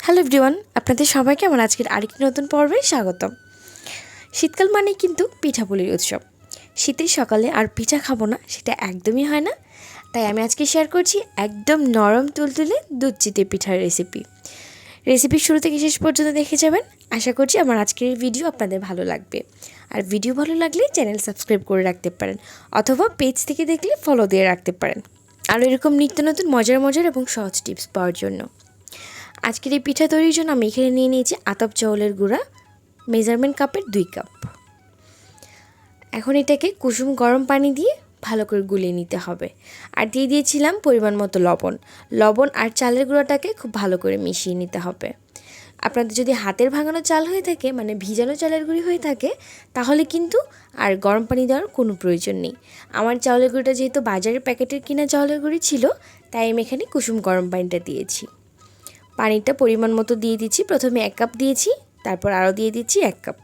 Hello everyone, আপনাদের সবাইকে আমার আজকের আরেকটি নতুন পর্বে স্বাগতম। শীতকাল মানেই কিন্তু পিঠাপুলির উৎসব। শীতের সকালে আর পিঠা খাবো না সেটা একদমই হয় না। তাই আমি আজকে শেয়ার করছি একদম নরম তুলতুলে দুধ চিতই পিঠার রেসিপি শুরু থেকে শেষ পর্যন্ত দেখে যাবেন। আশা করছি আমার আজকের এই ভিডিও আপনাদের ভালো লাগবে। আর ভিডিও ভালো লাগলে চ্যানেল সাবস্ক্রাইব করে রাখতে পারেন, অথবা পেজ থেকে দেখলে ফলো দিয়ে রাখতে পারেন আর এরকম নিত্য নতুন মজার এবং সহজ টিপস পাওয়ার জন্য। আজকের এই পিঠা তৈরির জন্য আমি এখানে নিয়ে নিয়েছি আতপ চাউলের গুঁড়া, মেজারমেন্ট কাপের 2 কাপ। এখন এটাকে কুসুম গরম পানি দিয়ে ভালো করে গুলিয়ে নিতে হবে। আর দিয়ে দিয়েছিলাম পরিমাণ মতো লবণ আর চালের গুঁড়াটাকে খুব ভালো করে মিশিয়ে নিতে হবে। আপনাদের যদি হাতের ভাঙানো চাল হয়ে থাকে, মানে ভিজানো চালের গুঁড়ি হয়ে থাকে, তাহলে কিন্তু আর গরম পানি দেওয়ার কোনো প্রয়োজন নেই। আমার চাউলের গুঁড়িটা যেহেতু বাজারের প্যাকেটের কিনা চাউলের গুঁড়ি ছিল, তাই আমি এখানে কুসুম গরম পানিটা দিয়েছি। পানিটা পরিমাণ মতো দিয়ে দিচ্ছি। প্রথমে 1 কাপ দিয়েছি, তারপর আরও দিয়ে দিচ্ছি 1 কাপ।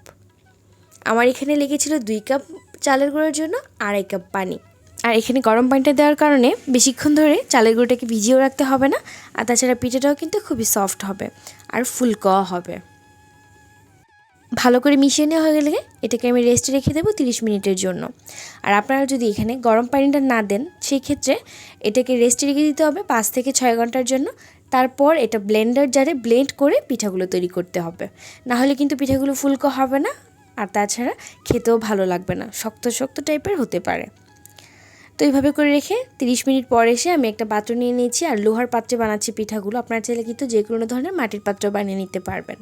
আমার এখানে লেগেছিল 2 কাপ চালের গুঁড়োর জন্য 2.5 কাপ পানি। আর এখানে গরম পানিটা দেওয়ার কারণে বেশিক্ষণ ধরে চালের গুঁড়োটাকে ভিজিয়েও রাখতে হবে না। আর তাছাড়া পিঠাটাও কিন্তু খুবই সফট হবে আর ফুলকোয়া হবে। ভালো করে মিশিয়ে নেওয়া হয়ে গেলে এটাকে আমি রেস্টে রেখে দেবো 30 মিনিটের জন্য। আর আপনারা যদি এখানে গরম পানিটা না দেন, সেই ক্ষেত্রে এটাকে রেস্টে রেখে দিতে হবে 5 থেকে 6 ঘন্টার জন্য। তারপর এটা ব্লেন্ডার জারে ব্লেন্ড করে পিঠাগুলো তৈরি করতে হবে, না হলে কিন্তু পিঠাগুলো ফুলকো হবে না। আর তাছাড়া খেতেও ভালো লাগবে না, শক্ত শক্ত টাইপের হতে পারে। তো এইভাবে করে রেখে 30 মিনিট পর এসে আমি একটা পাত্র নিয়ে নিয়েছি। আর লোহার পাত্রে বানাচ্ছি পিঠাগুলো। আপনারা চাইলে কিন্তু যে কোনো ধরনের মাটির পাত্র বানিয়ে নিতে পারবেন।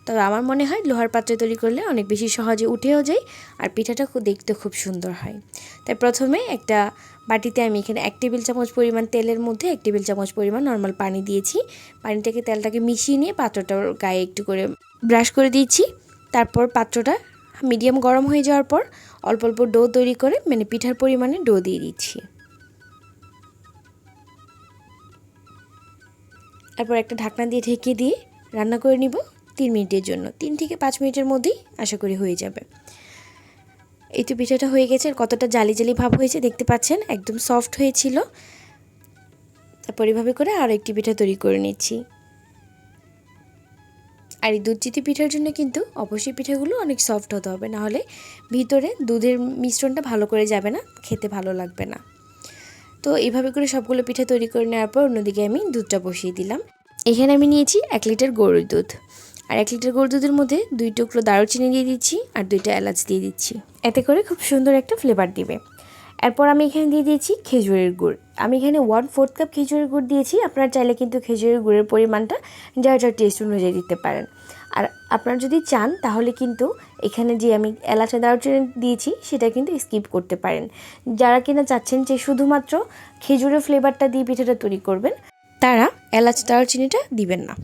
তবে আমার মনে হয় লোহার পাত্রে তৈরি করলে অনেক বেশি সহজে উঠেও যায় আর পিঠাটা দেখতে খুব সুন্দর হয়। তাই প্রথমে একটা বাটিতে আমি এখানে 1 টেবিল চামচ পরিমাণ তেলের মধ্যে 1 টেবিল চামচ পরিমাণ নর্মাল পানি দিয়েছি। তেলটাকে মিশিয়ে নিয়ে পাত্রটার গায়ে একটু করে ব্রাশ করে দিয়েছি। তারপর পাত্রটা মিডিয়াম গরম হয়ে যাওয়ার পর অল্প অল্প ডো তৈরি করে, মানে পিঠার পরিমাণে ডো দিয়ে দিচ্ছি। তারপর একটা ঢাকনা দিয়ে ঢেকে দিয়ে রান্না করে নিব 3 মিনিটের জন্য। 3 থেকে 5 মিনিটের মধ্যেই আশা করি হয়ে যাবে। এই তো পিঠাটা হয়ে গেছে। আর কতটা জালি জালি ভাব হয়েছে দেখতে পাচ্ছেন, একদম সফট হয়েছিল। তারপর এভাবে করে আরও একটি পিঠা তৈরি করে নিচ্ছি। আর এই দুধ চিতই পিঠার জন্য কিন্তু অবশ্যই পিঠাগুলো অনেক সফট হতে হবে, না হলে ভিতরে দুধের মিশ্রণটা ভালো করে যাবে না, খেতে ভালো লাগবে না। তো এইভাবে করে সবগুলো পিঠা তৈরি করে নেওয়ার পর অন্যদিকে আমি দুধটা বসিয়ে দিলাম। এখানে আমি নিয়েছি 1 লিটার গরুর দুধ। আর 1 লিটার গরুর দুধের মধ্যে 2 টুকরো দারুচিনি দিয়ে দিচ্ছি আর 2টা এলাচ দিয়ে দিচ্ছি। এতে করে খুব সুন্দর একটা ফ্লেভার দিবে। এরপর আমি এখানে দিয়ে দিয়েছি খেজুরের গুড়। আমি এখানে 1/4 কাপ খেজুরের গুড় দিয়েছি। আপনারা চাইলে কিন্তু খেজুরের গুড়ের পরিমাণটা যার যার টেস্ট অনুযায়ী দিতে পারেন। আর আপনারা যদি চান তাহলে কিন্তু এখানে যে আমি এলাচ আর দারুচিনি দিয়েছি সেটা কিন্তু স্কিপ করতে পারেন। যারা কিনা চাচ্ছেন যে শুধুমাত্র খেজুরের ফ্লেভারটা দিয়ে পিঠাটা তৈরি করবেন, তারা এলাচ দারুচিনিটা দিবেন না।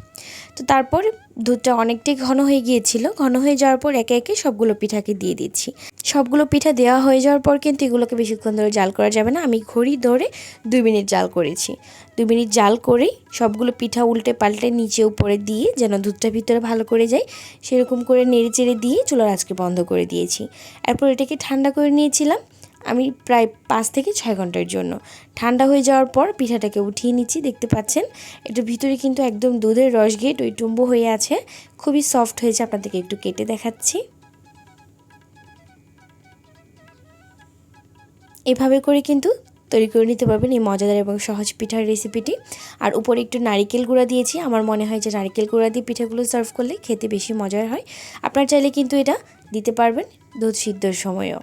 তো তারপর দুধটা অনেকটাই ঘন হয়ে গিয়েছিল। ঘন হয়ে যাওয়ার পর একে একে সবগুলো পিঠাকে দিয়ে দিচ্ছি। সবগুলো পিঠা দেওয়া হয়ে যাওয়ার পর কিন্তু এগুলোকে বেশিক্ষণ ধরে জাল করা যাবে না। আমি ঘড়ি ধরে 2 মিনিট জাল করেছি। 2 মিনিট জাল করেই সবগুলো পিঠা উল্টে পাল্টে নিচে উপরে দিয়ে যেন দুধটা ভিতরে ভালো করে যায় সেরকম করে নেড়ে চেড়ে দিয়ে চুলার আঁচকে বন্ধ করে দিয়েছি। এরপর এটাকে ঠান্ডা করে নিয়েছিলাম আমি প্রায় 5 থেকে 6 ঘন্টার জন্য। ঠান্ডা হয়ে যাওয়ার পর পিঠাটাকে উঠিয়ে নিচ্ছি। দেখতে পাচ্ছেন এটার ভিতরে কিন্তু একদম দুধের রস গিয়ে টইটুম্বু হয়ে আছে, খুবই সফট হয়েছে। আপনাদেরকে একটু কেটে দেখাচ্ছি। এভাবে করে কিন্তু তৈরি করে নিতে পারবেন এই মজাদার এবং সহজ পিঠার রেসিপিটি। আর উপরে একটু নারিকেল গুঁড়া দিয়েছি। আমার মনে হয় যে নারিকেল গুঁড়া দিয়ে পিঠাগুলো সার্ভ করলে খেতে বেশি মজার হয়। আপনারা চাইলে কিন্তু এটা দিতে পারবেন দুধ সিদ্ধর সময়ও।